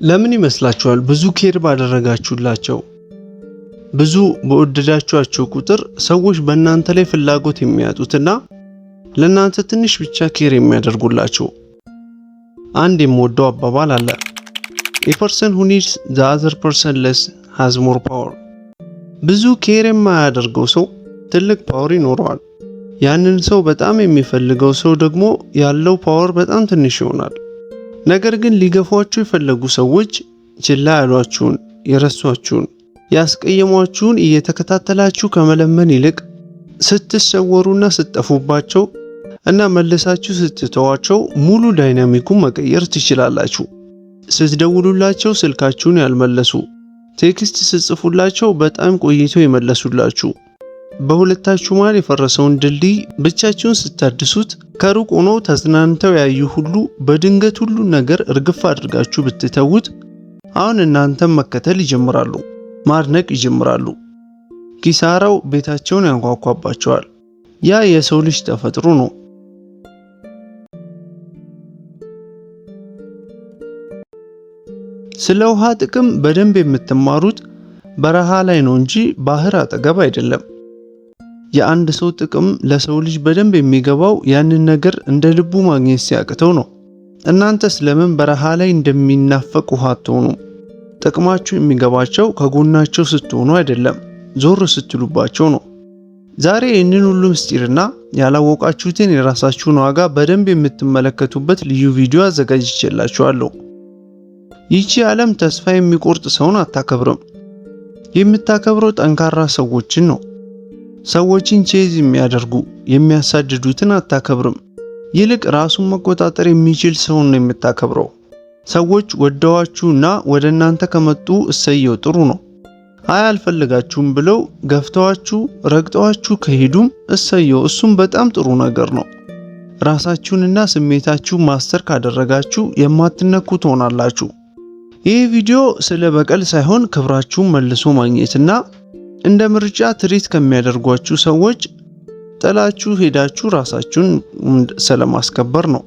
ለምን ይመስላችኋል ብዙ ኬር ባደረጋችሁላቸው ብዙ በወደዳችኋቸው ቁጥር ሰዎች በእናንተ ላይ ፍላጎት የሚያጡትና ለእናንተ ትንሽ ብቻ ኬር የሚያደርጉላችሁ? አንድ የምወደው አባባል አለ። A person who needs the other person less has more power። ብዙ ኬር የማያደርገው ሰው ትልቅ ፓወር ይኖረዋል። ያንን ሰው በጣም የሚፈልገው ሰው ደግሞ ያለው ፓወር በጣም ትንሽ ይሆናል። ነገር ግን ሊገፏችሁ የፈለጉ ሰዎች ችላ ያሏችሁን፣ የረሷችሁን፣ ያስቀየሟችሁን እየተከታተላችሁ ከመለመን ይልቅ ስትሰወሩና ስትጠፉባቸው እና መልሳችሁ ስትተዋቸው ሙሉ ዳይናሚኩን መቀየር ትችላላችሁ። ስትደውሉላቸው ስልካችሁን ያልመለሱ፣ ቴክስት ስትጽፉላቸው በጣም ቆይተው የመለሱላችሁ፣ በሁለታችሁ መሃል የፈረሰውን ድልድይ ብቻችሁን ስታድሱት ከሩቅ ሆነው ተዝናንተው ያዩ ሁሉ በድንገት ሁሉን ነገር እርግፍ አድርጋችሁ ብትተውት አሁን እናንተም መከተል ይጀምራሉ፣ ማድነቅ ይጀምራሉ። ኪሳራው ቤታቸውን ያንኳኳባቸዋል። ያ የሰው ልጅ ተፈጥሮ ነው። ስለ ውሃ ጥቅም በደንብ የምትማሩት በረሃ ላይ ነው እንጂ ባህር አጠገብ አይደለም። የአንድ ሰው ጥቅም ለሰው ልጅ በደንብ የሚገባው ያንን ነገር እንደ ልቡ ማግኘት ሲያቅተው ነው። እናንተስ ለምን በረሃ ላይ እንደሚናፈቅ ውሃ አትሆኑም? ጥቅማችሁ የሚገባቸው ከጎናቸው ስትሆኑ አይደለም፣ ዞር ስትሉባቸው ነው። ዛሬ ይህንን ሁሉ ምስጢርና ያላወቃችሁትን የራሳችሁን ዋጋ በደንብ የምትመለከቱበት ልዩ ቪዲዮ አዘጋጅቼላችኋለሁ። ይቺ ዓለም ተስፋ የሚቆርጥ ሰውን አታከብርም። የምታከብረው ጠንካራ ሰዎችን ነው። ሰዎችን ቼዝ የሚያደርጉ የሚያሳድዱትን አታከብርም። ይልቅ ራሱን መቆጣጠር የሚችል ሰውን ነው የምታከብረው። ሰዎች ወደዋችሁና ወደ እናንተ ከመጡ እሰየው ጥሩ ነው። አይ አልፈልጋችሁም ብለው ገፍተዋችሁ ረግጠዋችሁ ከሄዱም እሰየው እሱም በጣም ጥሩ ነገር ነው። ራሳችሁንና ስሜታችሁን ማስተር ካደረጋችሁ የማትነኩ ትሆናላችሁ። ይህ ቪዲዮ ስለ በቀል ሳይሆን ክብራችሁን መልሶ ማግኘትና እንደ ምርጫ ትሪት ከሚያደርጓችሁ ሰዎች ጥላችሁ ሄዳችሁ ራሳችሁን ስለማስከበር ነው።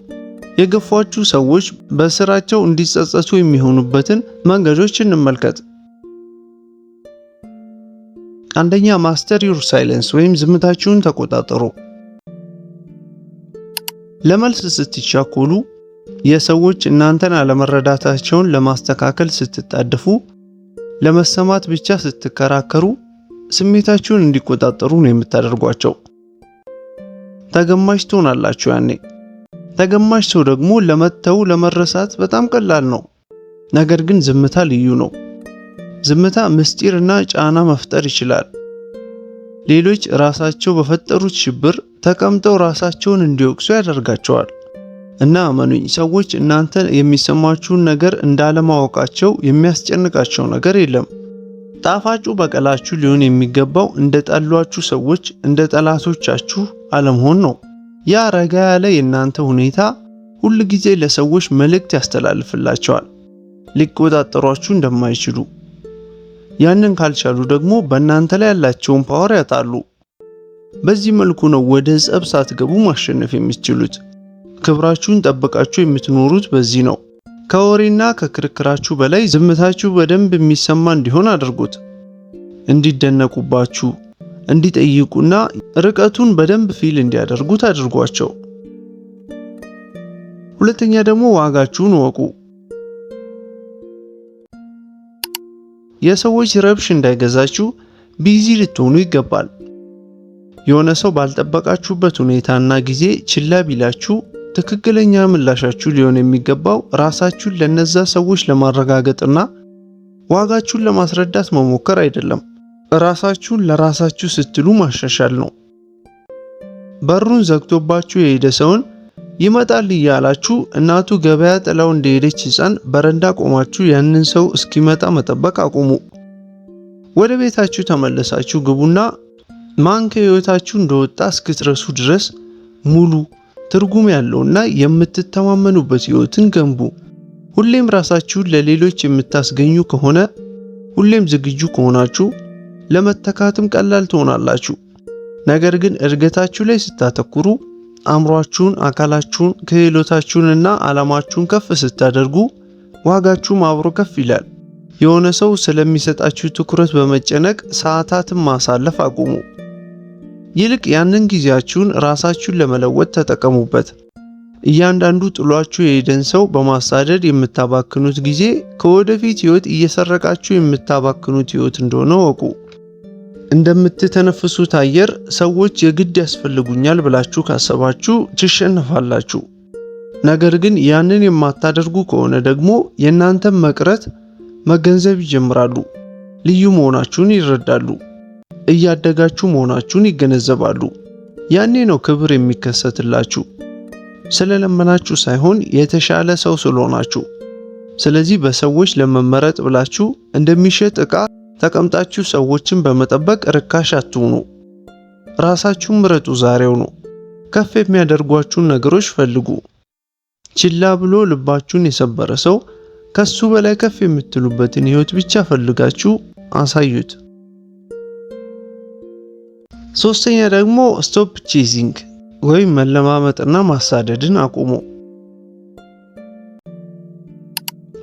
የገፏችሁ ሰዎች በስራቸው እንዲጸጸቱ የሚሆኑበትን መንገዶች እንመልከት። አንደኛ፣ ማስተር ዩር ሳይለንስ ወይም ዝምታችሁን ተቆጣጠሩ። ለመልስ ስትቻኮሉ፣ የሰዎች እናንተን አለመረዳታቸውን ለማስተካከል ስትጣደፉ፣ ለመሰማት ብቻ ስትከራከሩ ስሜታችሁን እንዲቆጣጠሩ ነው የምታደርጓቸው። ተገማሽ ትሆናላችሁ። ያኔ ተገማሽ ሰው ደግሞ ለመተው ለመረሳት በጣም ቀላል ነው። ነገር ግን ዝምታ ልዩ ነው። ዝምታ ምስጢርና ጫና መፍጠር ይችላል። ሌሎች ራሳቸው በፈጠሩት ሽብር ተቀምጠው ራሳቸውን እንዲወቅሱ ያደርጋቸዋል። እና አመኑኝ፣ ሰዎች እናንተ የሚሰማችሁን ነገር እንዳለማወቃቸው የሚያስጨንቃቸው ነገር የለም። ጣፋጩ በቀላችሁ ሊሆን የሚገባው እንደ ጠሏችሁ ሰዎች እንደ ጠላቶቻችሁ አለመሆን ነው። ያ ረጋ ያለ የእናንተ ሁኔታ ሁል ጊዜ ለሰዎች መልእክት ያስተላልፍላቸዋል፣ ሊቆጣጠሯችሁ እንደማይችሉ። ያንን ካልቻሉ ደግሞ በእናንተ ላይ ያላቸውን ፓወር ያጣሉ። በዚህ መልኩ ነው ወደ ጸብ ሳትገቡ ማሸነፍ የምትችሉት። ክብራችሁን ጠብቃችሁ የምትኖሩት በዚህ ነው። ከወሬና ከክርክራችሁ በላይ ዝምታችሁ በደንብ የሚሰማ እንዲሆን አድርጉት። እንዲደነቁባችሁ፣ እንዲጠይቁና ርቀቱን በደንብ ፊል እንዲያደርጉት አድርጓቸው። ሁለተኛ ደግሞ ዋጋችሁን ወቁ። የሰዎች ረብሽ እንዳይገዛችሁ ቢዚ ልትሆኑ ይገባል። የሆነ ሰው ባልጠበቃችሁበት ሁኔታና ጊዜ ችላ ቢላችሁ ትክክለኛ ምላሻችሁ ሊሆን የሚገባው ራሳችሁን ለነዛ ሰዎች ለማረጋገጥና ዋጋችሁን ለማስረዳት መሞከር አይደለም። ራሳችሁን ለራሳችሁ ስትሉ ማሻሻል ነው። በሩን ዘግቶባችሁ የሄደ ሰውን ይመጣል እያላችሁ እናቱ ገበያ ጥላው እንደሄደች ሕፃን በረንዳ ቆማችሁ ያንን ሰው እስኪመጣ መጠበቅ አቁሙ። ወደ ቤታችሁ ተመለሳችሁ ግቡና ማን ከሕይወታችሁ እንደወጣ እስክትረሱ ድረስ ሙሉ ትርጉም ያለውና የምትተማመኑበት ሕይወትን ገንቡ። ሁሌም ራሳችሁን ለሌሎች የምታስገኙ ከሆነ፣ ሁሌም ዝግጁ ከሆናችሁ ለመተካትም ቀላል ትሆናላችሁ። ነገር ግን እድገታችሁ ላይ ስታተኩሩ፣ አእምሯችሁን፣ አካላችሁን፣ ክህሎታችሁንና ዓላማችሁን ከፍ ስታደርጉ ዋጋችሁም አብሮ ከፍ ይላል። የሆነ ሰው ስለሚሰጣችሁ ትኩረት በመጨነቅ ሰዓታትን ማሳለፍ አቁሙ። ይልቅ ያንን ጊዜያችሁን ራሳችሁን ለመለወጥ ተጠቀሙበት። እያንዳንዱ ጥሏችሁ የሄደን ሰው በማሳደድ የምታባክኑት ጊዜ ከወደፊት ህይወት እየሰረቃችሁ የምታባክኑት ህይወት እንደሆነ ወቁ። እንደምትተነፍሱት አየር ሰዎች የግድ ያስፈልጉኛል ብላችሁ ካሰባችሁ ትሸነፋላችሁ። ነገር ግን ያንን የማታደርጉ ከሆነ ደግሞ የእናንተን መቅረት መገንዘብ ይጀምራሉ። ልዩ መሆናችሁን ይረዳሉ። እያደጋችሁ መሆናችሁን ይገነዘባሉ። ያኔ ነው ክብር የሚከሰትላችሁ። ስለለመናችሁ ሳይሆን የተሻለ ሰው ስለሆናችሁ። ስለዚህ በሰዎች ለመመረጥ ብላችሁ እንደሚሸጥ ዕቃ ተቀምጣችሁ ሰዎችን በመጠበቅ ርካሽ አትሁኑ። ራሳችሁን ምረጡ። ዛሬው ነው። ከፍ የሚያደርጓችሁን ነገሮች ፈልጉ። ችላ ብሎ ልባችሁን የሰበረ ሰው ከሱ በላይ ከፍ የምትሉበትን ህይወት ብቻ ፈልጋችሁ አሳዩት። ሶስተኛ ደግሞ ስቶፕ ቼዚንግ ወይም መለማመጥና ማሳደድን አቁሙ።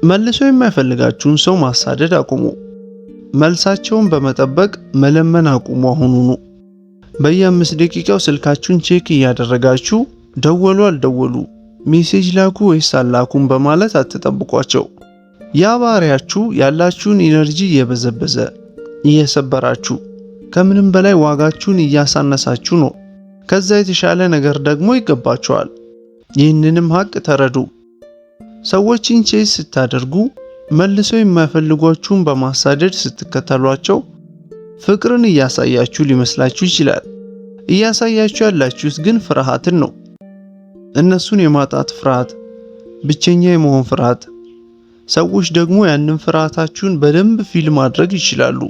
መልሶ የማይፈልጋችሁን ሰው ማሳደድ አቁሙ። መልሳቸውን በመጠበቅ መለመን አቁሙ። አሁኑኑ በየ5 ደቂቃው ስልካችሁን ቼክ እያደረጋችሁ ደወሉ አልደወሉ፣ ሜሴጅ ላኩ ወይስ አላኩም በማለት አትጠብቋቸው። ያ ባህሪያችሁ ያላችሁን ኢነርጂ እየበዘበዘ እየሰበራችሁ፣ ከምንም በላይ ዋጋችሁን እያሳነሳችሁ ነው። ከዛ የተሻለ ነገር ደግሞ ይገባችኋል። ይህንንም ሀቅ ተረዱ። ሰዎችን ቼዝ ስታደርጉ፣ መልሰው የማይፈልጓችሁን በማሳደድ ስትከተሏቸው ፍቅርን እያሳያችሁ ሊመስላችሁ ይችላል። እያሳያችሁ ያላችሁት ግን ፍርሃትን ነው። እነሱን የማጣት ፍርሃት፣ ብቸኛ የመሆን ፍርሃት። ሰዎች ደግሞ ያንን ፍርሃታችሁን በደንብ ፊል ማድረግ ይችላሉ።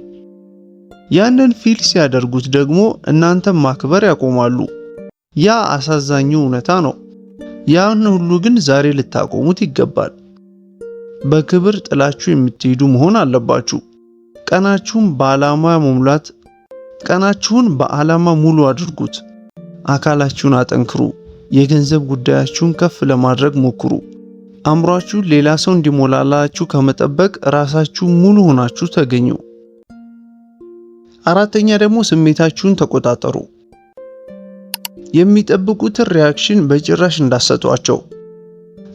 ያንን ፊል ሲያደርጉት ደግሞ እናንተን ማክበር ያቆማሉ። ያ አሳዛኙ እውነታ ነው። ያን ሁሉ ግን ዛሬ ልታቆሙት ይገባል። በክብር ጥላችሁ የምትሄዱ መሆን አለባችሁ። ቀናችሁን በዓላማ ሙሉ አድርጉት። አካላችሁን አጠንክሩ። የገንዘብ ጉዳያችሁን ከፍ ለማድረግ ሞክሩ። አእምሯችሁን ሌላ ሰው እንዲሞላላችሁ ከመጠበቅ ራሳችሁ ሙሉ ሆናችሁ ተገኙ። አራተኛ ደግሞ ስሜታችሁን ተቆጣጠሩ። የሚጠብቁትን ሪያክሽን በጭራሽ እንዳሰጧቸው።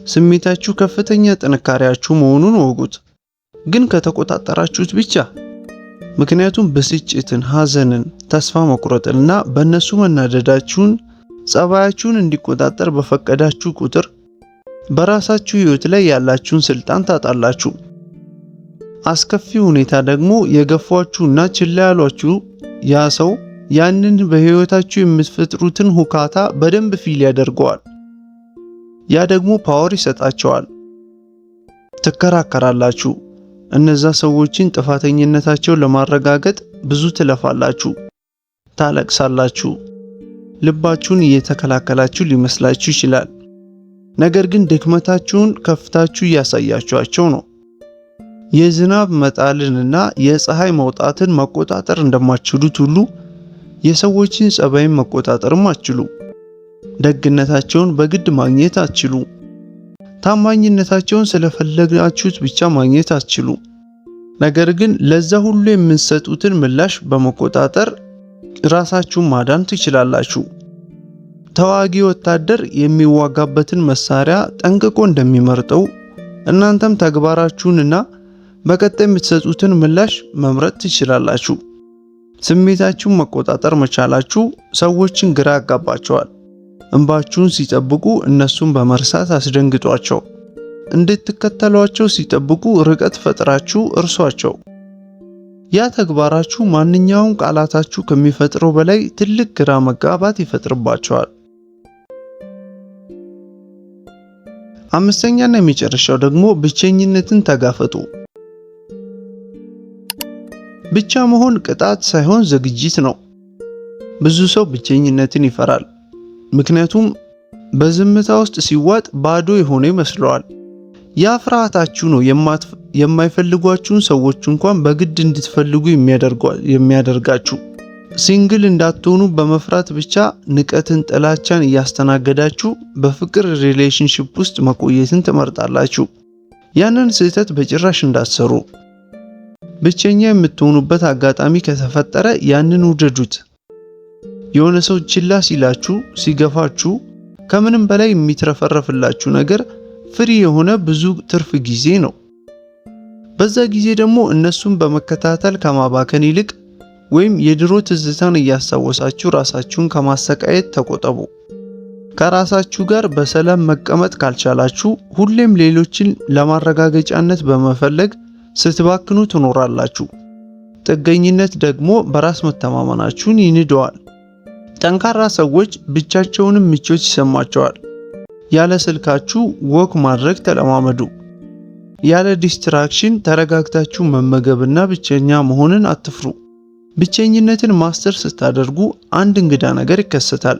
ስሜታችሁ ከፍተኛ ጥንካሬያችሁ መሆኑን ወቁት፣ ግን ከተቆጣጠራችሁት ብቻ። ምክንያቱም ብስጭትን፣ ሐዘንን፣ ተስፋ መቁረጥንና በእነሱ መናደዳችሁን ጸባያችሁን እንዲቆጣጠር በፈቀዳችሁ ቁጥር በራሳችሁ ህይወት ላይ ያላችሁን ስልጣን ታጣላችሁ። አስከፊ ሁኔታ ደግሞ የገፏችሁና ችላ ያሏችሁ ያ ሰው ያንን በህይወታችሁ የምትፈጥሩትን ሁካታ በደንብ ፊል ያደርገዋል። ያ ደግሞ ፓወር ይሰጣቸዋል። ትከራከራላችሁ። እነዛ ሰዎችን ጥፋተኝነታቸውን ለማረጋገጥ ብዙ ትለፋላችሁ፣ ታለቅሳላችሁ። ልባችሁን እየተከላከላችሁ ሊመስላችሁ ይችላል። ነገር ግን ድክመታችሁን ከፍታችሁ እያሳያችኋቸው ነው። የዝናብ መጣልንና የፀሐይ መውጣትን መቆጣጠር እንደማትችሉት ሁሉ የሰዎችን ጸባይን መቆጣጠርም አትችሉ። ደግነታቸውን በግድ ማግኘት አትችሉ። ታማኝነታቸውን ስለፈለጋችሁት ብቻ ማግኘት አትችሉ። ነገር ግን ለዛ ሁሉ የምትሰጡትን ምላሽ በመቆጣጠር ራሳችሁን ማዳን ትችላላችሁ። ተዋጊ ወታደር የሚዋጋበትን መሳሪያ ጠንቅቆ እንደሚመርጠው እናንተም ተግባራችሁንና በቀጣይ የምትሰጡትን ምላሽ መምረጥ ትችላላችሁ። ስሜታችሁን መቆጣጠር መቻላችሁ ሰዎችን ግራ ያጋባቸዋል። እንባችሁን ሲጠብቁ እነሱን በመርሳት አስደንግጧቸው። እንድትከተሏቸው ሲጠብቁ ርቀት ፈጥራችሁ እርሷቸው። ያ ተግባራችሁ ማንኛውም ቃላታችሁ ከሚፈጥረው በላይ ትልቅ ግራ መጋባት ይፈጥርባቸዋል። አምስተኛና የመጨረሻው ደግሞ ብቸኝነትን ተጋፈጡ። ብቻ መሆን ቅጣት ሳይሆን ዝግጅት ነው። ብዙ ሰው ብቸኝነትን ይፈራል፣ ምክንያቱም በዝምታ ውስጥ ሲዋጥ ባዶ የሆነ ይመስለዋል። ያ ፍርሃታችሁ ነው የማይፈልጓችሁን ሰዎች እንኳን በግድ እንድትፈልጉ የሚያደርጋችሁ። ሲንግል እንዳትሆኑ በመፍራት ብቻ ንቀትን፣ ጥላቻን እያስተናገዳችሁ በፍቅር ሪሌሽንሺፕ ውስጥ መቆየትን ትመርጣላችሁ። ያንን ስህተት በጭራሽ እንዳትሰሩ። ብቸኛ የምትሆኑበት አጋጣሚ ከተፈጠረ ያንን ውደዱት። የሆነ ሰው ችላ ሲላችሁ፣ ሲገፋችሁ ከምንም በላይ የሚትረፈረፍላችሁ ነገር ፍሪ የሆነ ብዙ ትርፍ ጊዜ ነው። በዛ ጊዜ ደግሞ እነሱን በመከታተል ከማባከን ይልቅ ወይም የድሮ ትዝታን እያስታወሳችሁ ራሳችሁን ከማሰቃየት ተቆጠቡ። ከራሳችሁ ጋር በሰላም መቀመጥ ካልቻላችሁ ሁሌም ሌሎችን ለማረጋገጫነት በመፈለግ ስትባክኑ ትኖራላችሁ። ጥገኝነት ደግሞ በራስ መተማመናችሁን ይንደዋል። ጠንካራ ሰዎች ብቻቸውንም ምቾት ይሰማቸዋል። ያለ ስልካችሁ ወክ ማድረግ ተለማመዱ። ያለ ዲስትራክሽን ተረጋግታችሁ መመገብና ብቸኛ መሆንን አትፍሩ። ብቸኝነትን ማስተር ስታደርጉ አንድ እንግዳ ነገር ይከሰታል።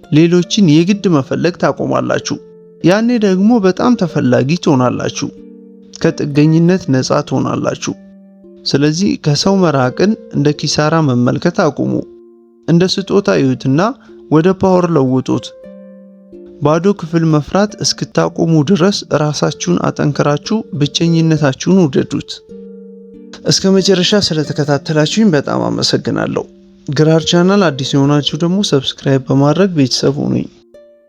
ሌሎችን የግድ መፈለግ ታቆማላችሁ። ያኔ ደግሞ በጣም ተፈላጊ ትሆናላችሁ። ከጥገኝነት ነፃ ትሆናላችሁ። ስለዚህ ከሰው መራቅን እንደ ኪሳራ መመልከት አቁሙ። እንደ ስጦታ እዩትና ወደ ፓወር ለውጡት። ባዶ ክፍል መፍራት እስክታቆሙ ድረስ ራሳችሁን አጠንክራችሁ ብቸኝነታችሁን ውደዱት። እስከ መጨረሻ ስለተከታተላችሁኝ በጣም አመሰግናለሁ። ግራር ቻናል አዲስ የሆናችሁ ደግሞ ሰብስክራይብ በማድረግ ቤተሰብ ሁኑኝ።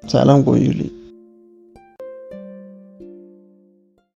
ሰላም ቆዩልኝ።